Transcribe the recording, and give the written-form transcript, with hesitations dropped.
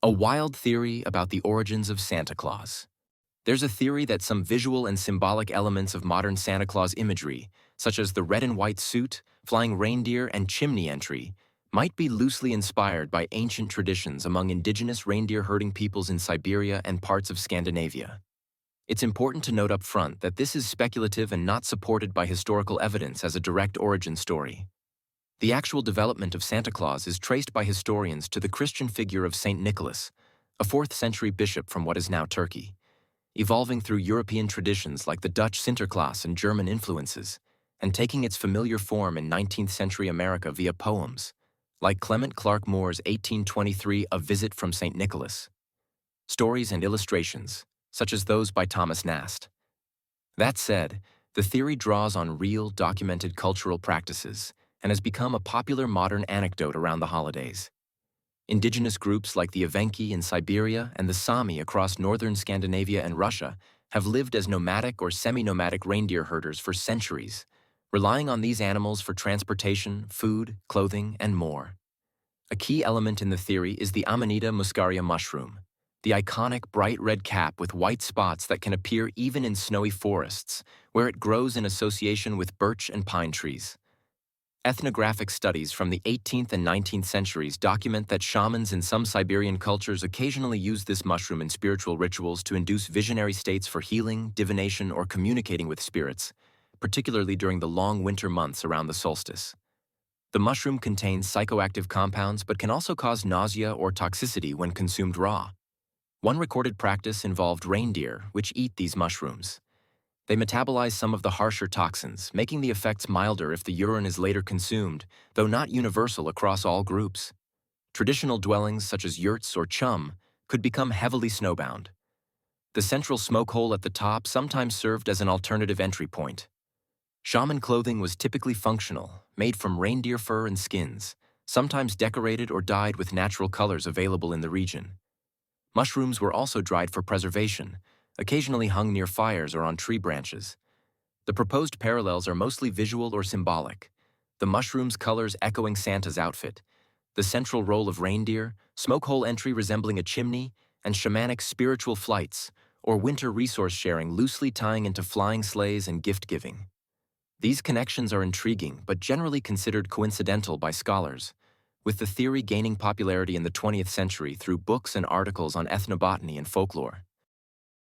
A wild theory about the origins of Santa Claus. There's a theory that some visual and symbolic elements of modern Santa Claus imagery, such as the red and white suit, flying reindeer, and chimney entry, might be loosely inspired by ancient traditions among indigenous reindeer-herding peoples in Siberia and parts of Scandinavia. It's important to note up front that this is speculative and not supported by historical evidence as a direct origin story. The actual development of Santa Claus is traced by historians to the Christian figure of Saint Nicholas, a 4th-century bishop from what is now Turkey, evolving through European traditions like the Dutch Sinterklaas and German influences, and taking its familiar form in 19th-century America via poems, like Clement Clarke Moore's 1823 A Visit from St. Nicholas, stories and illustrations, such as those by Thomas Nast. That said, the theory draws on real, documented cultural practices and has become a popular modern anecdote around the holidays. Indigenous groups like the Evenki in Siberia and the Sami across northern Scandinavia and Russia have lived as nomadic or semi-nomadic reindeer herders for centuries, relying on these animals for transportation, food, clothing, and more. A key element in the theory is the Amanita muscaria mushroom, the iconic bright red cap with white spots that can appear even in snowy forests, where it grows in association with birch and pine trees. Ethnographic studies from the 18th and 19th centuries document that shamans in some Siberian cultures occasionally use this mushroom in spiritual rituals to induce visionary states for healing, divination, or communicating with spirits, particularly during the long winter months around the solstice. The mushroom contains psychoactive compounds but can also cause nausea or toxicity when consumed raw. One recorded practice involved reindeer, which eat these mushrooms. They metabolize some of the harsher toxins, making the effects milder if the urine is later consumed, though not universal across all groups. Traditional dwellings such as yurts or chum could become heavily snowbound. The central smoke hole at the top sometimes served as an alternative entry point. Shaman clothing was typically functional, made from reindeer fur and skins, sometimes decorated or dyed with natural colors available in the region. Mushrooms were also dried for preservation, occasionally hung near fires or on tree branches. The proposed parallels are mostly visual or symbolic, the mushroom's colors echoing Santa's outfit, the central role of reindeer, smoke hole entry resembling a chimney, and shamanic spiritual flights, or winter resource sharing loosely tying into flying sleighs and gift-giving. These connections are intriguing but generally considered coincidental by scholars, with the theory gaining popularity in the 20th century through books and articles on ethnobotany and folklore.